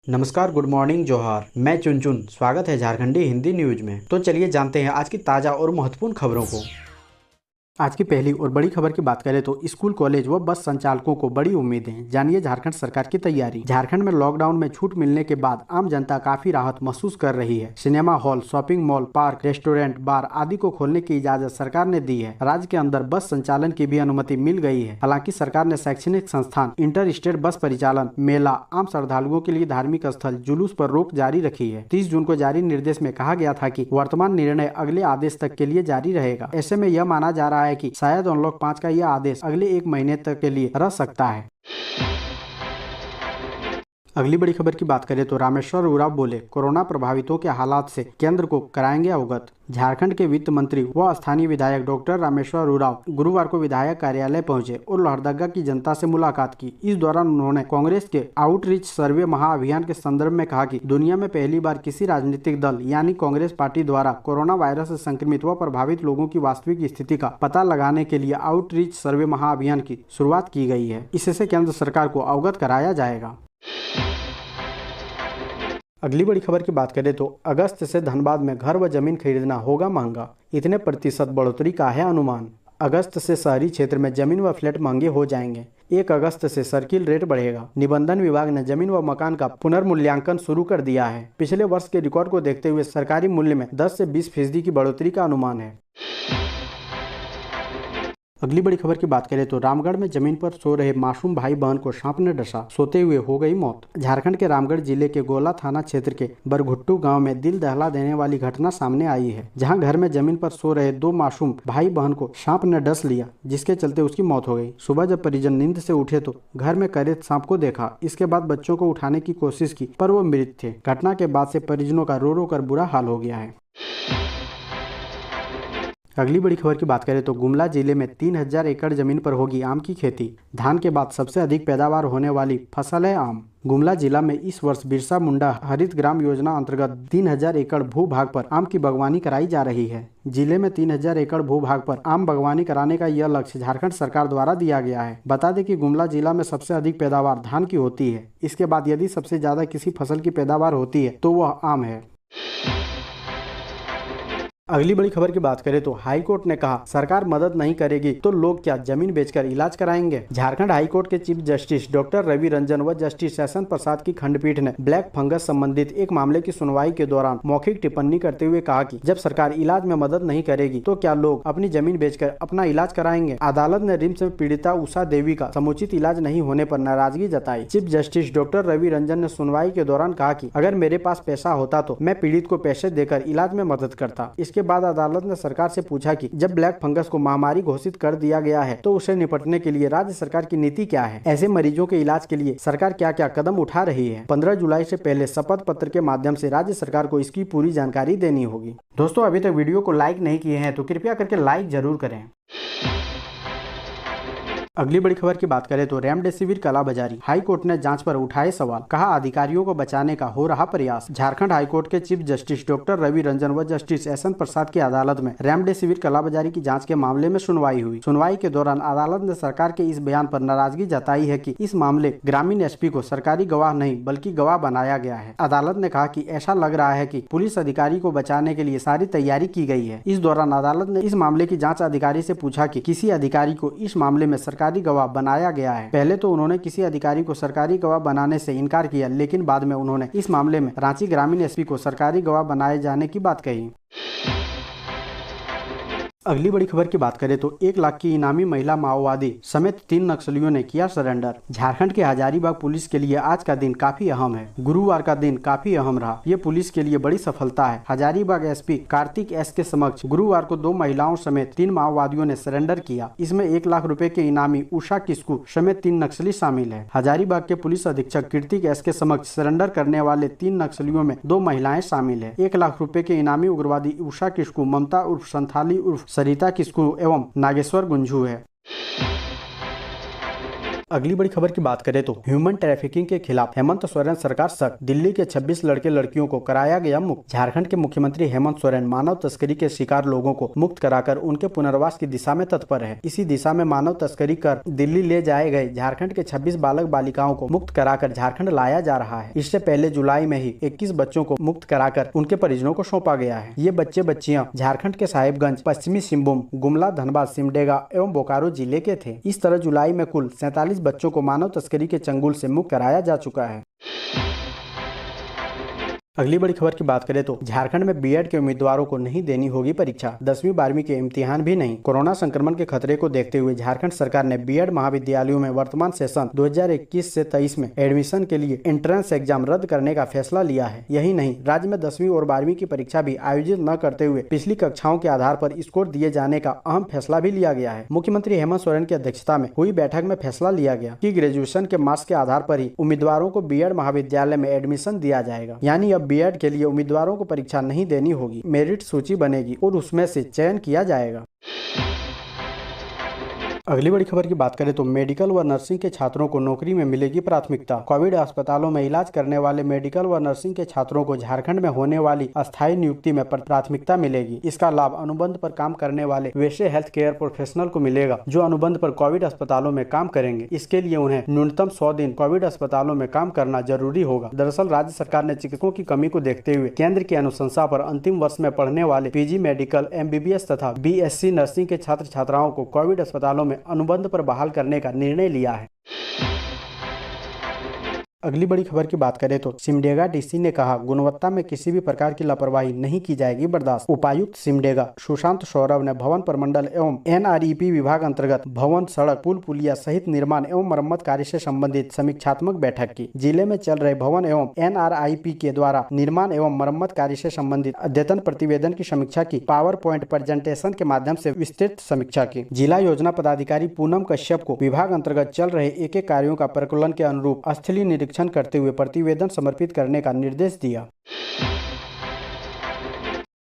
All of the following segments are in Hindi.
नमस्कार, गुड मॉर्निंग, जोहार। मैं चुन स्वागत है झारखंडी हिंदी न्यूज में। तो चलिए जानते हैं आज की ताज़ा और महत्वपूर्ण खबरों को। आज की पहली और बड़ी खबर की बात करें तो स्कूल, कॉलेज व बस संचालकों को बड़ी उम्मीदें। जानिए झारखंड सरकार की तैयारी। झारखंड में लॉकडाउन में छूट मिलने के बाद आम जनता काफी राहत महसूस कर रही है। Cinema hall, shopping mall, park, restaurant, bar आदि को खोलने की इजाजत सरकार ने दी है। राज्य के अंदर बस संचालन की भी अनुमति मिल गई है। हालांकि सरकार ने शैक्षणिक संस्थान, इंटर स्टेट बस परिचालन, मेला, आम श्रद्धालुओं के लिए धार्मिक स्थल, जुलूस पर रोक जारी रखी है। 30 जून को जारी निर्देश में कहा गया था कि वर्तमान निर्णय अगले आदेश तक के लिए जारी रहेगा। ऐसे में यह माना जा रहा है कि शायद अनलॉक 5 का यह आदेश अगले 1 महीने तक के लिए रह सकता है। अगली बड़ी खबर की बात करें तो रामेश्वर उरांव बोले, कोरोना प्रभावितों के हालात से केंद्र को कराएंगे अवगत। झारखंड के वित्त मंत्री व स्थानीय विधायक डॉक्टर रामेश्वर उरांव गुरुवार को विधायक कार्यालय पहुंचे और लोहरदगा की जनता से मुलाकात की। इस दौरान उन्होंने कांग्रेस के आउटरीच सर्वे महाअभियान के संदर्भ में कहा कि दुनिया में पहली बार किसी राजनीतिक दल यानी कांग्रेस पार्टी द्वारा कोरोना वायरस से संक्रमित व प्रभावित लोगों की वास्तविक स्थिति का पता लगाने के लिए आउटरीच सर्वे महाअभियान की शुरुआत की गई है। इससे केंद्र सरकार को अवगत कराया जाएगा। अगली बड़ी खबर की बात करें तो अगस्त से धनबाद में घर व जमीन खरीदना होगा महंगा, इतने प्रतिशत बढ़ोतरी का है अनुमान। अगस्त से शहरी क्षेत्र में जमीन व फ्लैट महंगे हो जाएंगे। 1 अगस्त से सर्किल रेट बढ़ेगा। निबंधन विभाग ने जमीन व मकान का पुनर्मूल्यांकन शुरू कर दिया है। पिछले वर्ष के रिकॉर्ड को देखते हुए सरकारी मूल्य में 10 से 20% की बढ़ोतरी का अनुमान है। अगली बड़ी खबर की बात करें तो रामगढ़ में जमीन पर सो रहे मासूम भाई बहन को सांप ने डसा, सोते हुए हो गई मौत। झारखंड के रामगढ़ जिले के गोला थाना क्षेत्र के बरघुट्टू गांव में दिल दहला देने वाली घटना सामने आई है, जहां घर में जमीन पर सो रहे 2 मासूम भाई बहन को सांप ने डस लिया, जिसके चलते उसकी मौत हो गई। सुबह जब परिजन नींद से उठे तो घर में कैद सांप को देखा। इसके बाद बच्चों को उठाने की कोशिश की पर वो मृत थे। घटना के बाद से परिजनों का रो रो कर बुरा हाल हो गया है। अगली बड़ी खबर की बात करें तो गुमला जिले में 3000 एकड़ जमीन पर होगी आम की खेती। धान के बाद सबसे अधिक पैदावार होने वाली फसल है आम। गुमला जिला में इस वर्ष बिरसा मुंडा हरित ग्राम योजना अंतर्गत 3000 एकड़ भू भाग पर आम की बागवानी कराई जा रही है। जिले में 3000 एकड़ भू भाग पर आम बागवानी कराने का यह लक्ष्य झारखंड सरकार द्वारा दिया गया है। बता दें कि गुमला जिला में सबसे अधिक पैदावार धान की होती है। इसके बाद यदि सबसे ज्यादा किसी फसल की पैदावार होती है तो वह आम है। अगली बड़ी खबर की बात करें तो हाई कोर्ट ने कहा, सरकार मदद नहीं करेगी तो लोग क्या जमीन बेचकर इलाज कराएंगे। झारखंड हाई कोर्ट के chief justice doctor Ravi Ranjan व जस्टिस शैशन प्रसाद की खंडपीठ ने ब्लैक फंगस संबंधित एक मामले की सुनवाई के दौरान मौखिक टिप्पणी करते हुए कहा कि जब सरकार इलाज में मदद नहीं करेगी तो क्या लोग अपनी जमीन बेचकर अपना इलाज कराएंगे। अदालत ने रिम्स में पीड़िता उषा देवी का समुचित इलाज नहीं होने पर नाराजगी जताई। Chief justice doctor Ravi Ranjan ने सुनवाई के दौरान कहा कि अगर मेरे पास पैसा होता तो मैं पीड़ित को पैसे देकर इलाज में मदद करता। इसके बाद अदालत ने सरकार से पूछा कि जब ब्लैक फंगस को महामारी घोषित कर दिया गया है तो उसे निपटने के लिए राज्य सरकार की नीति क्या है। ऐसे मरीजों के इलाज के लिए सरकार क्या क्या कदम उठा रही है। 15 जुलाई से पहले शपथ पत्र के माध्यम से राज्य सरकार को इसकी पूरी जानकारी देनी होगी। दोस्तों, अभी तक वीडियो को लाइक नहीं किए हैं तो कृपया करके लाइक जरूर करें। अगली बड़ी खबर की बात करें तो रेमडेसिविर कालाबाजारी, हाई कोर्ट ने जांच पर उठाए सवाल, कहा अधिकारियों को बचाने का हो रहा प्रयास। झारखंड हाई कोर्ट के chief justice doctor Ravi Ranjan व जस्टिस शैशन प्रसाद की अदालत में रेमडेसिविर कालाबाजारी की जांच के मामले में सुनवाई हुई। सुनवाई के दौरान अदालत ने सरकार के इस बयान पर नाराजगी जताई है कि इस मामले ग्रामीण एसपी को सरकारी गवाह नहीं बल्कि गवाह बनाया गया है। अदालत ने कहा कि ऐसा लग रहा है कि पुलिस अधिकारी को बचाने के लिए सारी तैयारी की गई है। इस दौरान अदालत ने इस मामले की जाँच अधिकारी से पूछा कि किसी अधिकारी को इस मामले में सरकारी गवाह बनाया गया है। पहले तो उन्होंने किसी अधिकारी को सरकारी गवाह बनाने से इनकार किया, लेकिन बाद में उन्होंने इस मामले में रांची ग्रामीण एसपी को सरकारी गवाह बनाए जाने की बात कही। अगली बड़ी खबर की बात करें तो 1 लाख की इनामी महिला माओवादी समेत 3 नक्सलियों ने किया सरेंडर। झारखंड के हजारीबाग पुलिस के लिए आज का दिन काफी अहम है। गुरुवार का दिन काफी अहम रहा। ये पुलिस के लिए बड़ी सफलता है। हजारीबाग एसपी कार्तिक एस के समक्ष गुरुवार को 2 महिलाओं समेत 3 माओवादियों ने सरेंडर किया। इसमें 1 लाख रुपए के इनामी उषा किस्कू समेत 3 नक्सली शामिल है। हजारीबाग के पुलिस अधीक्षक कार्तिक एस के समक्ष सरेंडर करने वाले 3 नक्सलियों में 2 महिलाएं शामिल है। 1 लाख रुपए के इनामी उग्रवादी उषा किस्कू, ममता उर्फ संथाली उर्फ सरिता किस्कू एवं नागेश्वर गुंजू है। अगली बड़ी खबर की बात करें तो ह्यूमन ट्रैफिकिंग के खिलाफ हेमंत सोरेन सरकार सख्त। दिल्ली के 26 लड़के लड़कियों को कराया गया मुक्त। झारखंड के मुख्यमंत्री हेमंत सोरेन मानव तस्करी के शिकार लोगों को मुक्त कराकर उनके पुनर्वास की दिशा में तत्पर है। इसी दिशा में मानव तस्करी कर दिल्ली ले जाए गए झारखंड के 26 बालक बालिकाओं को मुक्त कराकर झारखंड लाया जा रहा है। इससे पहले जुलाई में ही 21 बच्चों को मुक्त कराकर उनके परिजनों को सौंपा गया है। ये बच्चे बच्चियां झारखंड के साहिबगंज, पश्चिमी सिंहभूम, गुमला, धनबाद, सिमडेगा एवं बोकारो जिले के थे। इस तरह जुलाई में कुल 47 बच्चों को मानव तस्करी के चंगुल से मुक्त कराया जा चुका है। अगली बड़ी खबर की बात करें तो झारखंड में बीएड के उम्मीदवारों को नहीं देनी होगी परीक्षा। 10वीं 12वीं के इम्तिहान भी नहीं। कोरोना संक्रमण के खतरे को देखते हुए झारखंड सरकार ने बीएड महाविद्यालयों में वर्तमान सेशन 2021 से 23 में एडमिशन के लिए एंट्रेंस एग्जाम रद्द करने का फैसला लिया है। यही नहीं, राज्य में 10वीं और 12वीं की परीक्षा भी आयोजित न करते हुए पिछली कक्षाओं के आधार पर स्कोर दिए जाने का अहम फैसला भी लिया गया है। मुख्यमंत्री हेमंत सोरेन की अध्यक्षता में हुई बैठक में फैसला लिया गया कि ग्रेजुएशन के मार्क्स के आधार पर ही उम्मीदवारों को बीएड महाविद्यालय में एडमिशन दिया जाएगा। यानी अब बीएड के लिए उम्मीदवारों को परीक्षा नहीं देनी होगी, मेरिट सूची बनेगी और उसमें से चयन किया जाएगा। अगली बड़ी खबर की बात करें तो मेडिकल व नर्सिंग के छात्रों को नौकरी में मिलेगी प्राथमिकता। कोविड अस्पतालों में इलाज करने वाले मेडिकल व नर्सिंग के छात्रों को झारखंड में होने वाली अस्थायी नियुक्ति में प्राथमिकता मिलेगी। इसका लाभ अनुबंध पर काम करने वाले वैसे हेल्थ केयर प्रोफेशनल को मिलेगा जो अनुबंध पर कोविड अस्पतालों में काम करेंगे। इसके लिए उन्हें न्यूनतम 100 दिन कोविड अस्पतालों में काम करना जरूरी होगा। दरअसल राज्य सरकार ने चिकित्सकों की कमी को देखते हुए केंद्र की अनुशंसा पर अंतिम वर्ष में पढ़ने वाले पीजी मेडिकल, एमबीबीएस तथा बीएससी नर्सिंग के छात्र छात्राओं को कोविड अस्पतालों में अनुबंध पर बहाल करने का निर्णय लिया है। अगली बड़ी खबर की बात करें तो सिमडेगा डीसी ने कहा, गुणवत्ता में किसी भी प्रकार की लापरवाही नहीं की जाएगी बर्दाश्त। उपायुक्त सिमडेगा सुशांत सौरभ ने भवन प्रमंडल एवं एनआरईपी विभाग अंतर्गत भवन, सड़क, पुल पुलिया सहित निर्माण एवं मरम्मत कार्य से संबंधित समीक्षात्मक बैठक की। जिले में चल रहे भवन एवं एनआरआईपी के द्वारा निर्माण एवं मरम्मत कार्य से संबंधित अद्यतन प्रतिवेदन की समीक्षा की। पावर पॉइंट प्रेजेंटेशन के माध्यम से विस्तृत समीक्षा की। जिला योजना पदाधिकारी पूनम कश्यप को विभाग अंतर्गत चल रहे एक कार्यों का परिकलन के अनुरूप स्थलीय निरीक्षण करते हुए प्रतिवेदन समर्पित करने का निर्देश दिया।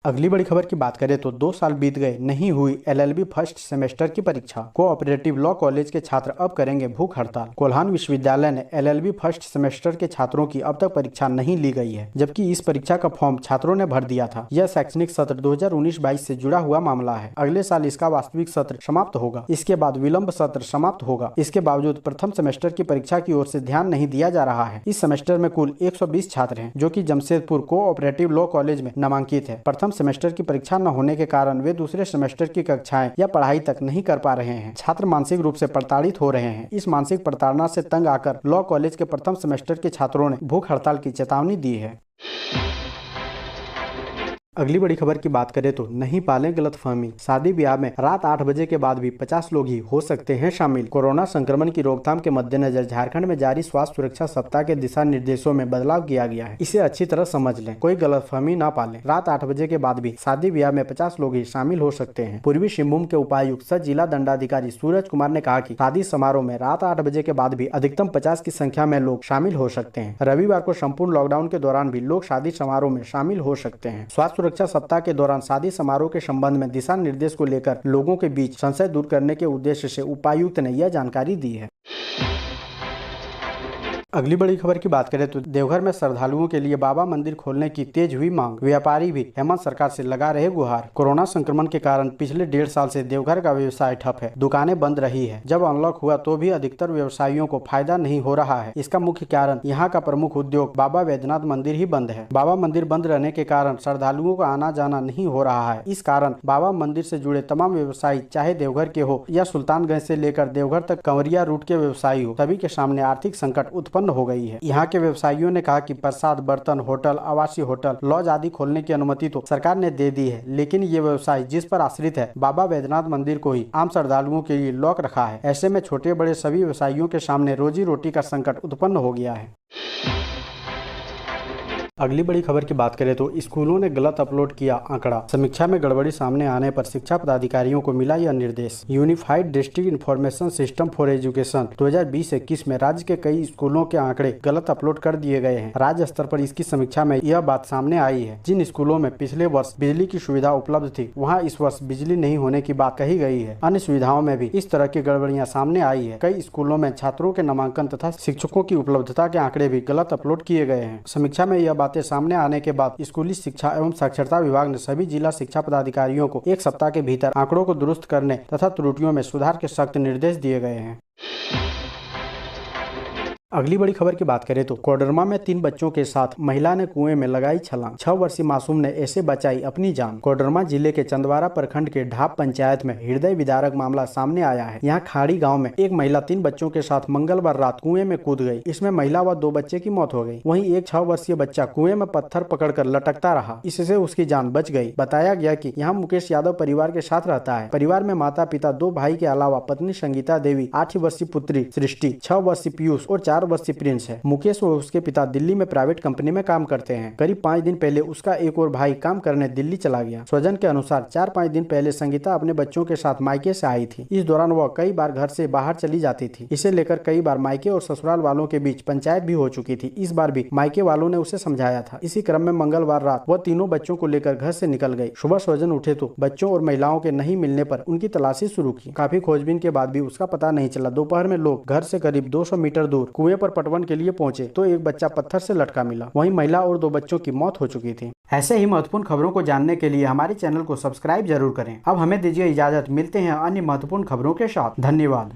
अगली बड़ी खबर की बात करें तो 2 साल बीत गए, नहीं हुई एलएलबी फर्स्ट सेमेस्टर की परीक्षा। कोऑपरेटिव लॉ कॉलेज के छात्र अब करेंगे भूख हड़ताल। कोल्हान विश्वविद्यालय ने एलएलबी फर्स्ट सेमेस्टर के छात्रों की अब तक परीक्षा नहीं ली गई है, जबकि इस परीक्षा का फॉर्म छात्रों ने भर दिया था। यह शैक्षणिक सत्र 2019-22 से जुड़ा हुआ मामला है। अगले साल इसका वास्तविक सत्र समाप्त होगा। इसके बाद विलंब सत्र समाप्त होगा। इसके बावजूद प्रथम सेमेस्टर की परीक्षा की ओर से ध्यान नहीं दिया जा रहा है। इस सेमेस्टर में कुल 120 छात्र हैं, जो कि जमशेदपुर कोऑपरेटिव लॉ कॉलेज में नामांकित है। प्रथम सेमेस्टर की परीक्षा न होने के कारण वे दूसरे सेमेस्टर की कक्षाएं या पढ़ाई तक नहीं कर पा रहे हैं। छात्र मानसिक रूप से प्रताड़ित हो रहे हैं। इस मानसिक प्रताड़ना से तंग आकर लॉ कॉलेज के प्रथम सेमेस्टर के छात्रों ने भूख हड़ताल की चेतावनी दी है। अगली बड़ी खबर की बात करें तो नहीं पालें गलतफहमी, शादी ब्याह में रात 8 बजे के बाद भी 50 लोग ही हो सकते हैं शामिल। कोरोना संक्रमण की रोकथाम के मद्देनजर झारखंड में जारी स्वास्थ्य सुरक्षा सप्ताह के दिशा निर्देशों में बदलाव किया गया है। इसे अच्छी तरह समझ लें, कोई गलतफहमी ना पालें। रात 8 बजे के बाद भी शादी ब्याह में 50 लोग ही शामिल हो सकते हैं। पूर्वी सिंहभूम के उपायुक्त सह जिला दंडाधिकारी सूरज कुमार ने कहा कि शादी समारोह में रात 8 बजे के बाद भी अधिकतम 50 की संख्या में लोग शामिल हो सकते हैं। रविवार को संपूर्ण लॉकडाउन के दौरान भी लोग शादी समारोह में शामिल हो सकते हैं। स्वास्थ्य सुरक्षा सप्ताह के दौरान शादी समारोह के संबंध में दिशा निर्देश को लेकर लोगों के बीच संशय दूर करने के उद्देश्य से उपायुक्त ने यह जानकारी दी है। अगली बड़ी खबर की बात करें तो देवघर में श्रद्धालुओं के लिए बाबा मंदिर खोलने की तेज हुई मांग। व्यापारी भी हेमंत सरकार से लगा रहे गुहार। कोरोना संक्रमण के कारण पिछले 1.5 साल से देवघर का व्यवसाय ठप है। दुकानें बंद रही है। जब अनलॉक हुआ तो भी अधिकतर व्यवसायियों को फायदा नहीं हो रहा है। इसका मुख्य कारण यहाँ का प्रमुख उद्योग बाबा वैद्यनाथ मंदिर ही बंद है। बाबा मंदिर बंद रहने के कारण श्रद्धालुओं का आना जाना नहीं हो रहा है। इस कारण बाबा मंदिर से जुड़े तमाम व्यवसायी, चाहे देवघर के हो या सुल्तानगंज से लेकर देवघर तक कंवरिया रूट के व्यवसायी हो, सभी के सामने आर्थिक संकट उत्पन्न हो गई है। यहाँ के व्यवसायियों ने कहा कि प्रसाद, बर्तन, होटल, आवासीय होटल, लॉज आदि खोलने की अनुमति तो सरकार ने दे दी है, लेकिन ये व्यवसाय जिस पर आश्रित है बाबा वैद्यनाथ मंदिर को ही आम श्रद्धालुओं के लिए लॉक रखा है। ऐसे में छोटे बड़े सभी व्यवसायियों के सामने रोजी रोटी का संकट उत्पन्न हो गया है। अगली बड़ी खबर की बात करें तो स्कूलों ने गलत अपलोड किया आंकड़ा। समीक्षा में गड़बड़ी सामने आने पर शिक्षा पदाधिकारियों को मिला यह निर्देश। Unified district information system for education 2020-21 में राज्य के कई स्कूलों के आंकड़े गलत अपलोड कर दिए गए हैं। राज्य स्तर पर इसकी समीक्षा में यह बात सामने आई है। जिन स्कूलों में पिछले वर्ष बिजली की सुविधा उपलब्ध थी, वहाँ इस वर्ष बिजली नहीं होने की बात कही गई है। अन्य सुविधाओं में भी इस तरह की गड़बड़ियां सामने आई है। कई स्कूलों में छात्रों के नामांकन तथा शिक्षकों की उपलब्धता के आंकड़े भी गलत अपलोड किए गए हैं। समीक्षा में यह बातें सामने आने के बाद स्कूली शिक्षा एवं साक्षरता विभाग ने सभी जिला शिक्षा पदाधिकारियों को 1 सप्ताह के भीतर आंकड़ों को दुरुस्त करने तथा त्रुटियों में सुधार के सख्त निर्देश दिए गए हैं। अगली बड़ी खबर की बात करें तो कोडरमा में 3 बच्चों के साथ महिला ने कुएं में लगाई छलांग। 6 वर्षीय मासूम ने ऐसे बचाई अपनी जान। कोडरमा जिले के चंदवारा प्रखंड के ढाब पंचायत में हृदय विदारक मामला सामने आया है। यहाँ खाड़ी गांव में एक महिला 3 बच्चों के साथ मंगलवार रात कुएं में कूद गई। इसमें महिला व 2 बच्चे की मौत हो गई। वहीं एक 6 वर्षीय बच्चा कुएं में पत्थर पकड़कर लटकता रहा, इससे उसकी जान बच गई। बताया गया कि यहाँ मुकेश यादव परिवार के साथ रहता है। परिवार में माता पिता, 2 भाई के अलावा पत्नी संगीता देवी, 8 वर्षीय पुत्री सृष्टि, 6 वर्षीय पीयूष और 4 वर्षीय प्रिंस है। मुकेश व उसके पिता दिल्ली में प्राइवेट कंपनी में काम करते हैं। करीब 5 दिन पहले उसका एक और भाई काम करने दिल्ली चला गया। स्वजन के अनुसार 4-5 दिन पहले संगीता अपने बच्चों के साथ मायके से आई थी। इस दौरान वह कई बार घर से बाहर चली जाती थी। इसे लेकर कई बार मायके और ससुराल वालों के बीच पंचायत भी हो चुकी थी। इस बार भी मायके वालों ने उसे समझाया था। इसी क्रम में मंगलवार रात वह तीनों बच्चों को लेकर घर से निकल गई। सुबह स्वजन उठे तो बच्चों और महिलाओं के नहीं मिलने पर उनकी तलाशी शुरू की। काफी खोजबीन के बाद भी उसका पता नहीं चला। दोपहर में लोग घर से करीब 200 मीटर दूर कुएं पर पटवन के लिए पहुंचे तो एक बच्चा पत्थर से लटका मिला। वहीं महिला और 2 बच्चों की मौत हो चुकी थी। ऐसे ही महत्वपूर्ण खबरों को जानने के लिए हमारे चैनल को सब्सक्राइब जरूर करें। अब हमें दीजिए इजाजत, मिलते हैं अन्य महत्वपूर्ण खबरों के साथ। धन्यवाद।